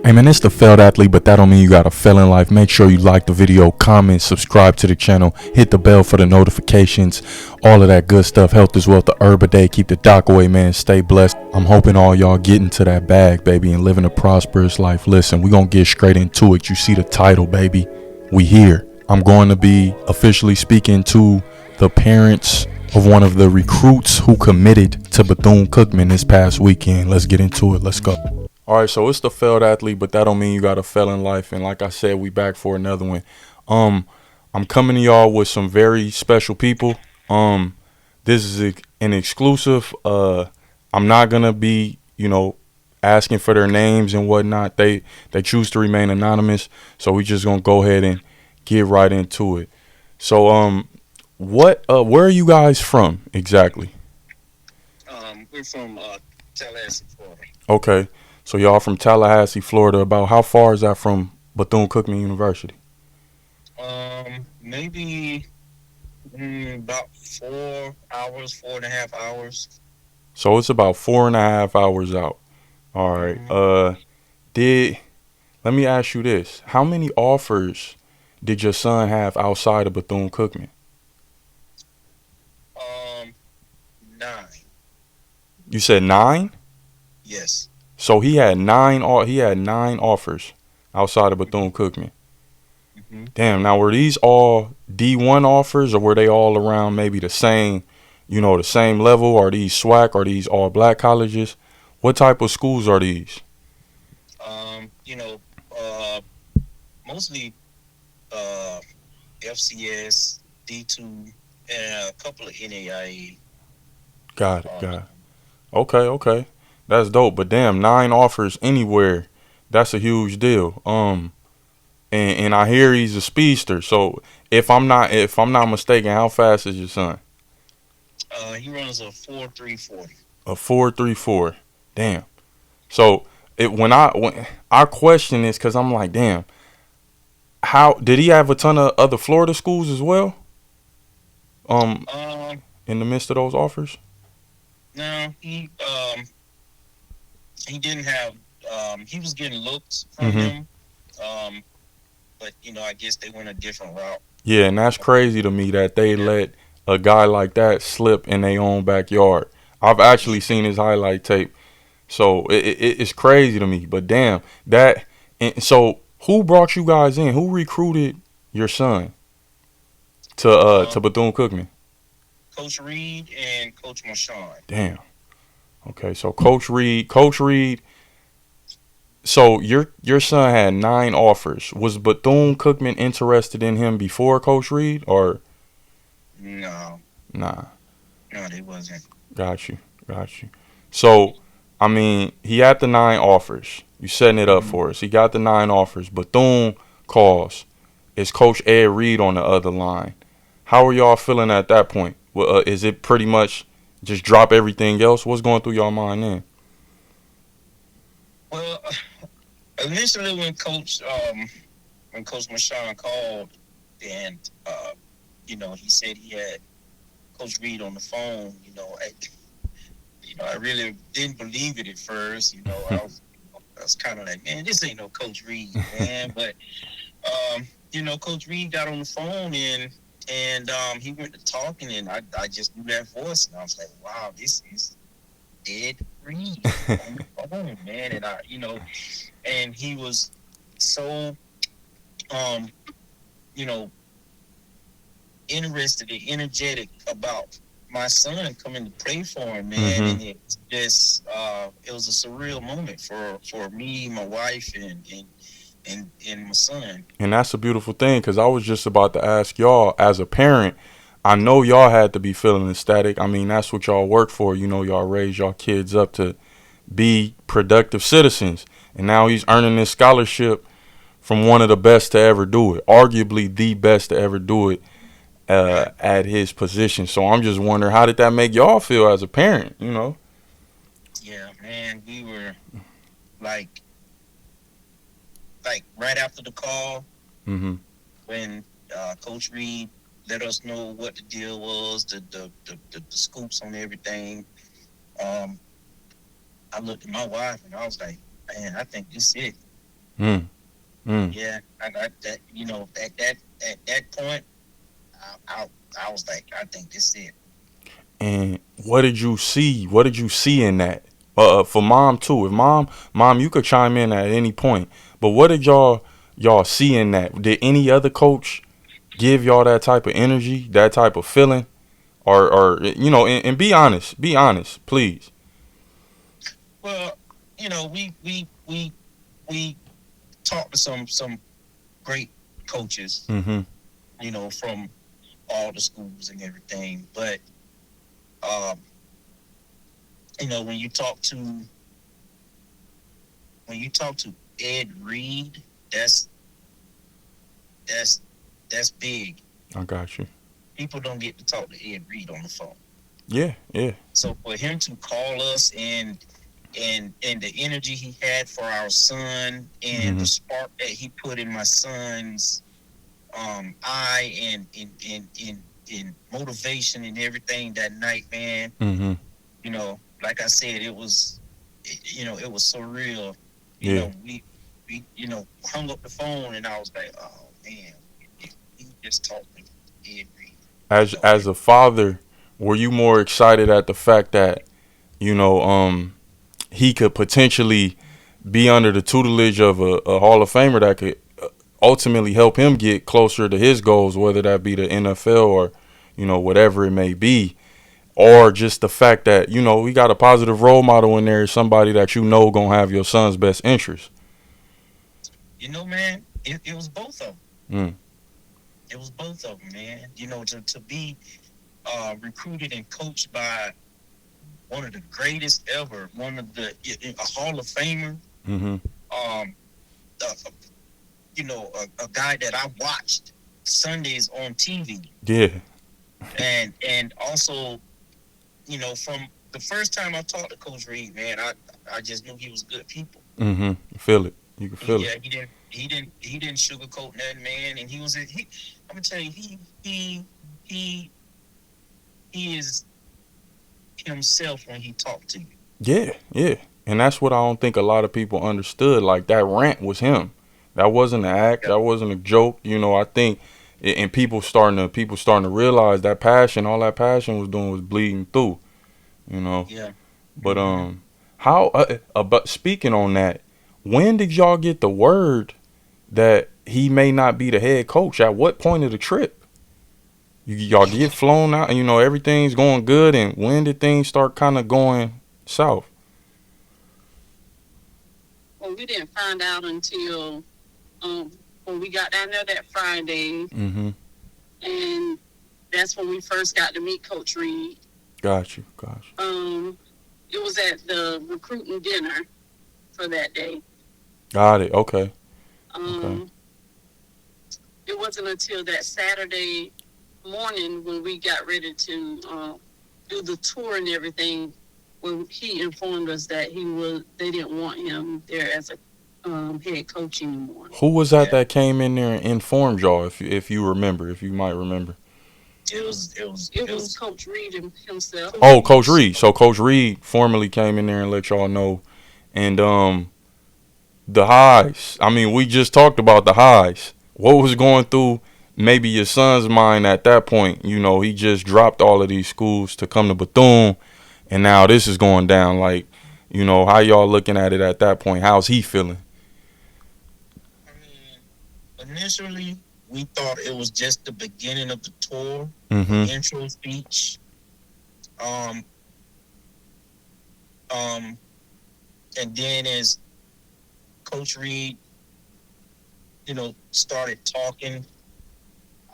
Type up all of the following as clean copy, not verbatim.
Hey man, it's the failed athlete, but that don't mean you got to fail in life. Make sure you like the video, comment, subscribe to the channel, hit the bell for the notifications, all of that good stuff. Health is wealth, the herb a day. Keep the doc away, man. Stay blessed. I'm hoping all y'all get into that bag, baby, and living a prosperous life. Listen, we gonna get straight into it. You see the title, baby. We here. I'm going to be officially speaking to the parents of one of the recruits who committed to Bethune-Cookman this past weekend. Let's get into it. Let's go. All right, so it's the failed athlete, but that don't mean you got to fail in life. And like I said, we back for another one. I'm coming to y'all with some very special people. This is an exclusive. I'm not gonna be, asking for their names and whatnot. They choose to remain anonymous, so we just gonna go ahead and get right into it. So, where are you guys from exactly? We're from Tallahassee, Florida. Okay. So y'all from Tallahassee, Florida. About how far is that from Bethune-Cookman University? Maybe about 4 hours, 4.5 hours. So it's about 4.5 hours out. All right. Mm, Let me ask you this. How many offers did your son have outside of Bethune-Cookman? um, 9. You said 9? Yes. So he had nine offers outside of Bethune-Cookman. Mm-hmm. Damn, now were these all D1 offers or were they all around maybe the same, the same level? Are these SWAC? Are these all black colleges? What type of schools are these? Um, you know, uh, Mostly uh, FCS, D2, and a couple of NAIA. Got it, Um, got it. Okay. That's dope. But damn, 9 offers anywhere. That's a huge deal. And I hear he's a speedster. So if I'm not mistaken, how fast is your son? he runs a 4.340. A 4.34. Damn. So when I question this, cause I'm like, damn, how did he have a ton of other Florida schools as well? Um, Um, in the midst of those offers. no, he didn't have. He was getting looks from Hmm. them. Um, but I guess they went a different route. Yeah, and that's crazy to me that they Yeah, let a guy like that slip in their own backyard. I've yeah. actually seen his highlight tape, so it's crazy to me. But damn, that. And so who brought you guys in? Who recruited your son to Um, Bethune Cookman? Coach Reed and Coach Marshawn. Damn. Okay, so Coach Reed. So your son had 9 offers. Was Bethune Cookman interested in him before Coach Reed or No, nah? no, they wasn't. Got you, got you. So I mean, he had the 9 offers. You setting it up Hmm. for us. He got the 9 offers. Bethune calls. Is Coach Ed Reed on the other line? How are y'all feeling at that point? Well, is it pretty much just drop everything else? What's going through y'all mind then? Well, initially when Coach Marshawn called and he said he had Coach Reed on the phone. I really didn't believe it at first. I was kind of like, man, this ain't no Coach Reed, man. But Coach Reed got on the phone and he went to talking, and I just knew that voice, and I was like, wow, this is Ed Reed on the phone, man. And he was so um, you know, interested and energetic about my son coming to play for him, man. Mm-hmm. And it was a surreal moment for me, my wife, and my son. And that's a beautiful thing because I was just about to ask y'all, as a parent, I know y'all had to be feeling ecstatic. I mean, that's what y'all work for. Y'all raise y'all kids up to be productive citizens. And now he's earning this scholarship from one of the best to ever do it, arguably the best to ever do it Right. at his position. So I'm just wondering, how did that make y'all feel as a parent? Yeah, man. We were like right after the call Mm-hmm. when Coach Reed let us know what the deal was, the scoops on everything. Um, I looked at my wife and I was like, man, I think this is it. Mm. Mm. Yeah, that at that point, I, I was like, I think this is it. And what did you see? What did you see in that? For mom too. If mom, you could chime in at any point. But what did y'all see in that? Did any other coach give y'all that type of energy, that type of feeling, or and be honest, please. Well, we talked to some great coaches, Mm-hmm. from all the schools and everything. But um, when you talk to Ed Reed, that's that's big. I got you. People don't get to talk to Ed Reed on the phone. Yeah, yeah. So for him to call us and the energy he had for our son and Mm-hmm. the spark that he put in my son's eye and motivation and everything that night, man. Mm-hmm. Like I said, it was so real. Yeah. We hung up the phone and I was like, oh man, he just talked to Ed Reed. As a father, were you more excited at the fact that he could potentially be under the tutelage of a Hall of Famer that could ultimately help him get closer to his goals, whether that be the NFL or whatever it may be, or just the fact that we got a positive role model in there, somebody that gonna have your son's best interest. Man, it was both of them. Mm. It was both of them, man. To be recruited and coached by one of the greatest ever, one of a Hall of Famer, Mm-hmm. um, uh, a guy that I watched Sundays on TV, Yeah. and also, from the first time I talked to Coach Reed, man, I just knew he was good people. Mm-hmm. You feel it. You can feel Yeah, it. he didn't sugarcoat nothing, man, and I'm gonna tell you, he he is himself when he talked to you. Yeah, yeah. And that's what I don't think a lot of people understood. Like that rant was him. That wasn't an act. Yeah, That wasn't a joke. I think, and people starting to realize that passion, all that passion was doing was bleeding through. You know. yeah. But Mm-hmm. how about speaking on that? When did y'all get the word that he may not be the head coach? At what point of the trip? Y'all get flown out, and everything's going good. And when did things start kind of going south? Well, we didn't find out until when we got down there that Friday, Mm-hmm. and that's when we first got to meet Coach Reed. Got you. Got you. It was at the recruiting dinner for that day. Got it. Okay. Okay. Um, it wasn't until that Saturday morning when we got ready to do the tour and everything when he informed us that they didn't want him there as a head coach anymore. Who was that Yeah. that came in there and informed y'all? If you remember, if you might remember. It was Coach Reed himself. Oh, Coach Reed. So Coach Reed formally came in there and let y'all know. And the highs. I mean, we just talked about the highs. What was going through maybe your son's mind at that point? He just dropped all of these schools to come to Bethune, and now this is going down. Like, how y'all looking at it at that point? How's he feeling? I mean, initially we thought it was just the beginning of the tour, the Mm-hmm. intro speech, um, um, and then as Coach Reed, started talking,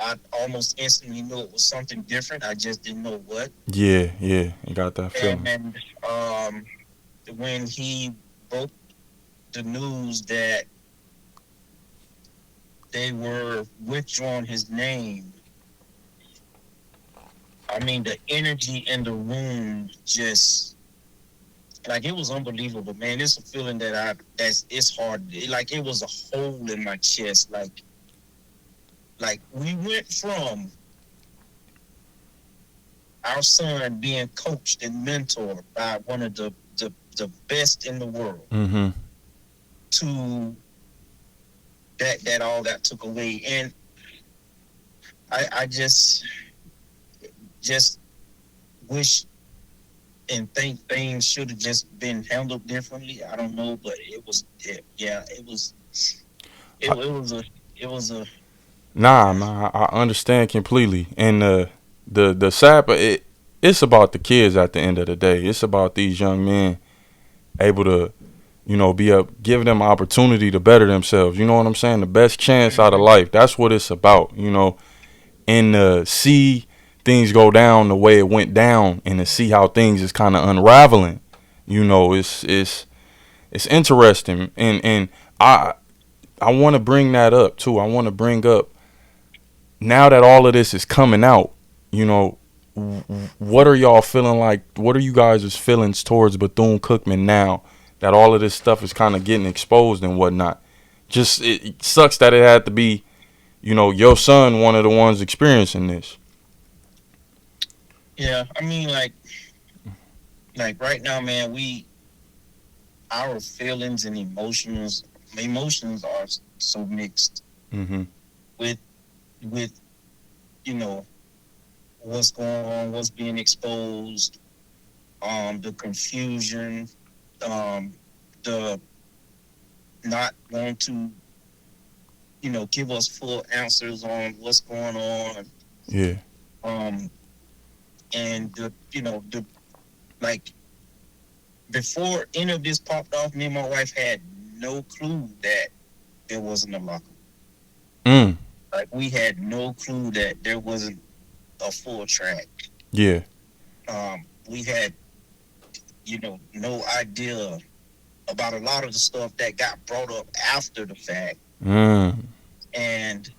I almost instantly knew it was something different. I just didn't know what. Yeah, yeah. You got that feeling. And when he broke the news that they were withdrawing his name, I mean, the energy in the room just like it was unbelievable, man. It's a feeling it's hard. It was a hole in my chest. Like we went from our son being coached and mentored by one of the best in the world Mm-hmm. to that all got took away, and I just wish and think things should have just been handled differently. I don't know, but yeah, I, it was a it was a nah, man, I understand completely. And the sad, but it's about the kids at the end of the day. It's about these young men able to, be up, give them opportunity to better themselves. You know what I'm saying? The best chance out of life. That's what it's about. And see things go down the way it went down, and to see how things is kind of unraveling. It's interesting, and I want to bring that up too. I want to bring up, now that all of this is coming out, you know, what are y'all feeling like? What are you guys' feelings towards Bethune-Cookman now that all of this stuff is kind of getting exposed and whatnot? Just it sucks that it had to be, your son one of the ones experiencing this. yeah. I mean, like right now, man, our feelings and emotions are so mixed Mm-hmm. with with you know what's going on, what's being exposed, the confusion, um, the not want to, give us full answers on what's going on, Yeah. um, and the like before any of this popped off, me and my wife had no clue that there wasn't a locker. Mm. Like we had no clue that there wasn't a full track. Yeah. We had, no idea about a lot of the stuff that got brought up after the fact, Mm. and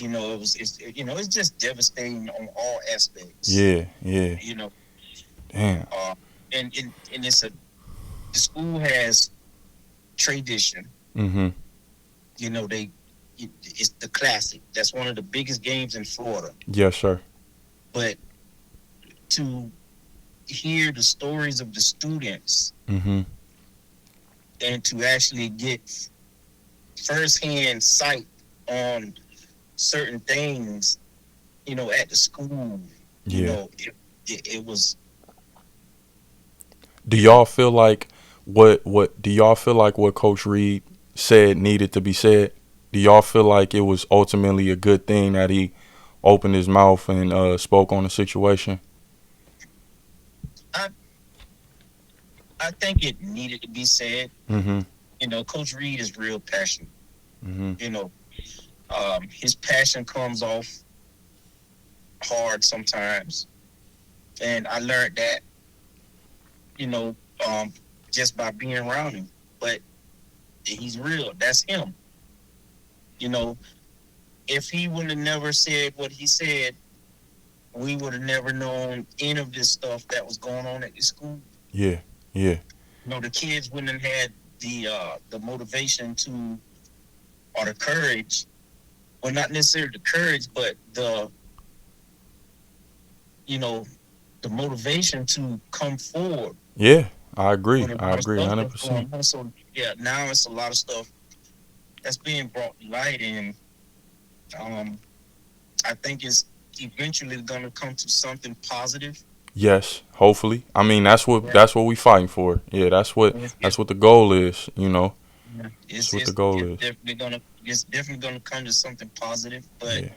it's just devastating on all aspects. Yeah. Yeah. You know, Damn. uh, and the school has tradition. Mm-hmm. It's the classic. That's one of the biggest games in Florida. Yes, sir. But to hear the stories of the students Mm-hmm. and to actually get firsthand sight on certain things, at the school, Yeah. it was. Do y'all feel like what do y'all feel like what Coach Reed said needed to be said? Do y'all feel like it was ultimately a good thing that he opened his mouth and spoke on the situation? I I think it needed to be said. Mm-hmm. Coach Reed is real passionate. Mm-hmm. His passion comes off hard sometimes, and I learned that, you know, um, just by being around him. But he's real. That's him. You know, if he would have never said what he said, we would have never known any of this stuff that was going on at the school. Yeah. Yeah. The kids wouldn't have had the motivation to, or the courage, well, not necessarily the courage, but you know, the motivation to come forward. Yeah. I agree. When a I lot of agree stuff that's 100%. going on. So yeah, now it's a lot of stuff that's being brought to light, and I think it's eventually going to come to something positive. Yes, hopefully. I mean, Yeah. that's what we fighting for. Yeah, that's what the goal is, Yeah, That's what the goal is. it's definitely gonna come to something positive. But Yeah.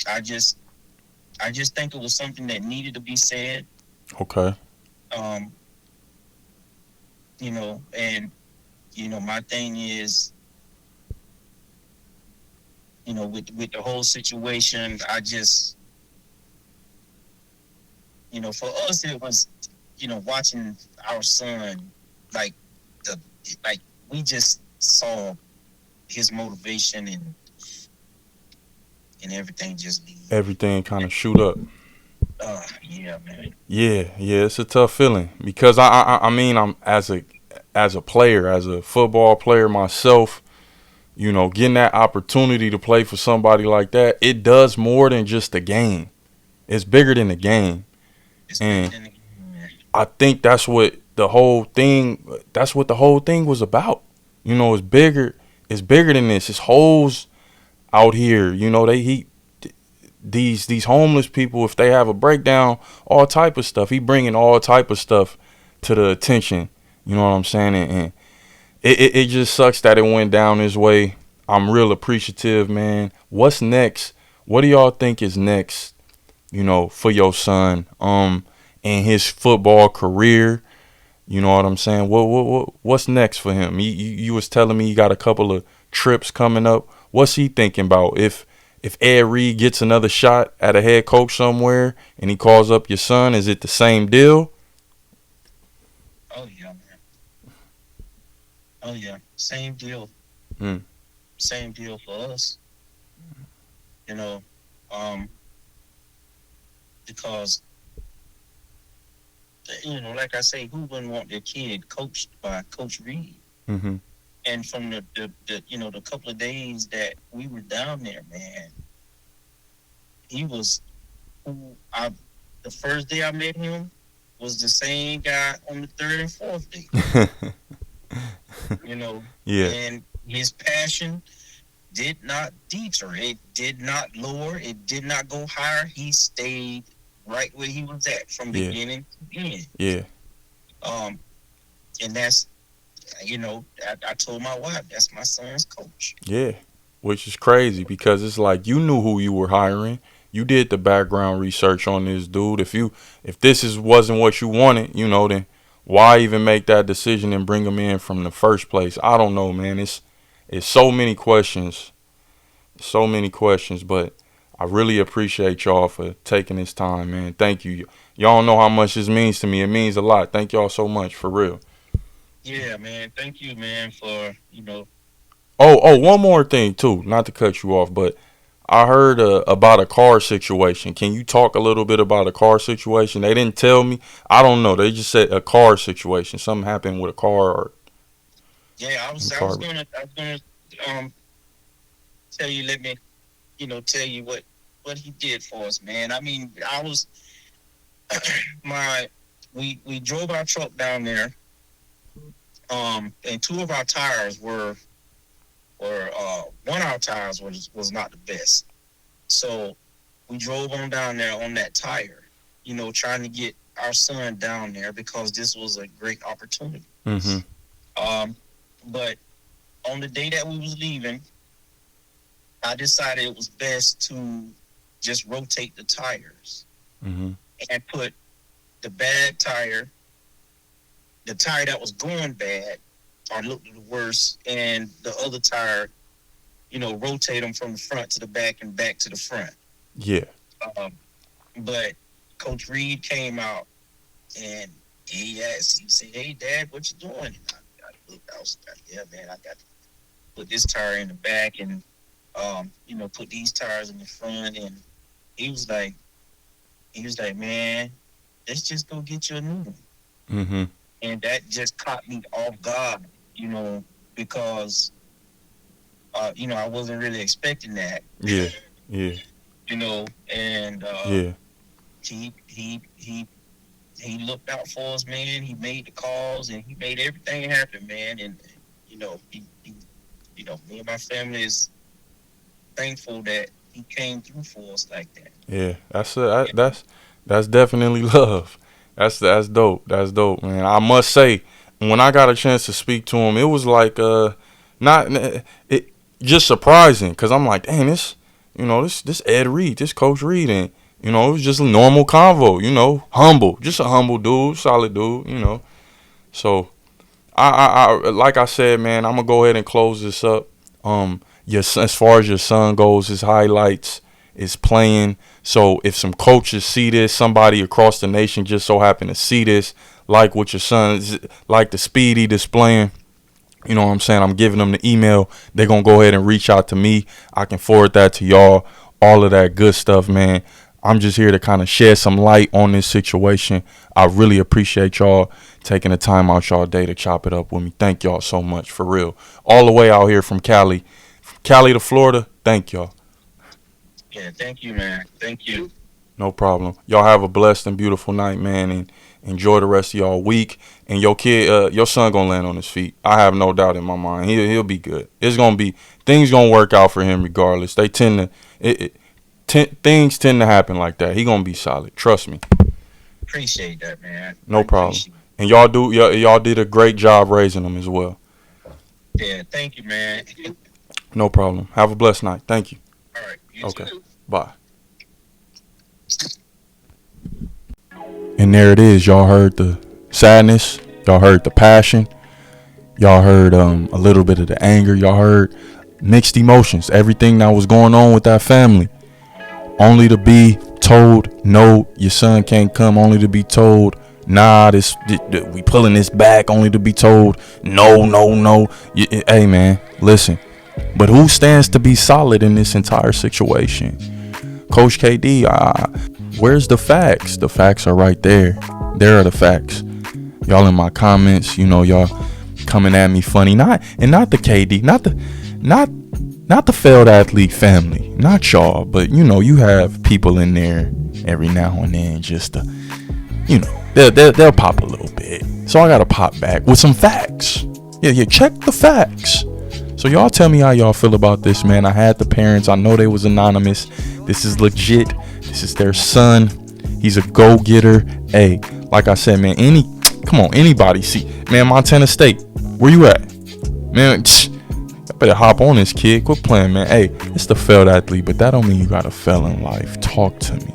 I just I just think it was something that needed to be said. Okay. Um, and my thing is, with the whole situation, I just, for us it was, watching our son, like the like we just saw his motivation and everything just be, Everything kind of shoot up. yeah, man. Yeah, yeah, it's a tough feeling because I mean, I'm as a player, as a football player myself, getting that opportunity to play for somebody like that, it does more than just the game. It's bigger than the game. It's bigger And than the man. I think that's what the whole thing was about. You know, it's bigger. It's bigger than this. It's holes out here. You know, these homeless people, if they have a breakdown, all type of stuff. He bringing all type of stuff to the attention. You know what I'm saying? And it just sucks that it went down this way. I'm real appreciative, man. What's next? What do y'all think is next? You know, for your son, and his football career. You know what I'm saying? What's next for him? You was telling me you got a couple of trips coming up. What's he thinking about? If Ed Reed gets another shot at a head coach somewhere and he calls up your son, is it the same deal? Oh yeah, man. Oh yeah, same deal. Mm. Same deal for us. You know, um, because you know, like I say, who wouldn't want their kid coached by Coach Reed? Mm-hmm. And from the you know the couple of days that we were down there, man, he was who I. The first day I met him was the same guy on the third and fourth day. You know, Yeah. and his passion did not deter. It did not lower. It did not go higher. He stayed right where he was at from Yeah. beginning to end. Yeah. And that's, you know, I told my wife that's my son's coach. Yeah. Which is crazy because it's like you knew who you were hiring. You did the background research on this dude. If this wasn't what you wanted, you know, then why even make that decision and bring him in from the first place? I don't know, man. It's so many questions. So many questions, but I really appreciate y'all for taking this time, man. Thank you. Y'all don't know how much this means to me. It means a lot. Thank y'all so much, for real. Yeah, man. Thank you, man, for, you know. Oh, one more thing too. Not to cut you off, but I heard about a car situation. Can you talk a little bit about a car situation? They didn't tell me. I don't know. They just said a car situation. Something happened with a car or Yeah, I was gonna tell you, let me, you know, tell you what he did for us, man. I mean, I was we drove our truck down there, and two of our tires were one of our tires was not the best. So we drove on down there on that tire, you know, trying to get our son down there because this was a great opportunity. Mm-hmm. But on the day that we was leaving, I decided it was best to just rotate the tires Mm-hmm. and put the bad tire, the tire that was going bad or looked the worst, and the other tire, you know, rotate them from the front to the back and back to the front. Yeah. But Coach Reed came out and he said, "Hey, Dad, what you doing?" And I looked, I was like, "Yeah, man, I got to put this tire in the back and, you know, put these tires in the front." And he was like, "Man, let's just go get you a new one." Mm-hmm. And that just caught me off guard, you know, because, you know, I wasn't really expecting that. Yeah. Yeah. You know, and Yeah. he looked out for us, man. He made the calls and he made everything happen, man. And you know, he you know, me and my family is thankful that he came through for us like that. Yeah. That's definitely love. That's dope. That's dope, man. I must say, when I got a chance to speak to him, it was like not it just surprising because I'm like, dang, this Ed Reed, this Coach Reed, and you know, it was just a normal convo, you know, humble, just a humble dude, solid dude, you know. So I like I said, man, I'm gonna go ahead and close this up. As far as your son goes, his highlights is playing. So if some coaches see this, somebody across the nation just so happen to see this, like what your son, like the speed he displaying, you know what I'm saying? I'm giving them the email. They're going to go ahead and reach out to me. I can forward that to y'all. All of that good stuff, man. I'm just here to kind of shed some light on this situation. I really appreciate y'all taking the time out y'all day to chop it up with me. Thank y'all so much, for real. All the way out here from Cali to Florida. Thank y'all. Yeah, thank you, man. Thank you. No problem. Y'all have a blessed and beautiful night, man. And Enjoy the rest of y'all week. And your kid, your son gonna land on his feet. I have no doubt in my mind. He'll be good. It's gonna be things gonna work out for him regardless. They tend to things tend to happen like that. He gonna be solid. Trust me. Appreciate that, man. No problem. And y'all did a great job raising him as well. Yeah, thank you, man. No problem. Have a blessed night. Thank you. All right. You Okay. too. Bye. And there it is. Y'all heard the sadness. Y'all heard the passion. Y'all heard a little bit of the anger. Y'all heard mixed emotions. Everything that was going on with that family. Only to be told, no, your son can't come. Only to be told, nah, we pulling this back. Only to be told, no. Hey, man, listen. But who stands to be solid in this entire situation? Coach KD, where's the facts? The facts are right there. There are the facts. Y'all in my comments, y'all coming at me funny. Not the KD, not the failed athlete family. Not y'all, but you have people in there every now and then just to, they'll pop a little bit. So I gotta pop back with some facts. Yeah, check the facts. So y'all tell me how y'all feel about this, man. I had the parents. I know they was anonymous. This is legit. This is their son. He's a go-getter. Hey, like I said, man, anybody see, man, Montana State, where you at? Man, I better hop on this kid. Quit playing, man. Hey, it's the failed athlete, but that don't mean you gotta fail in life. Talk to me.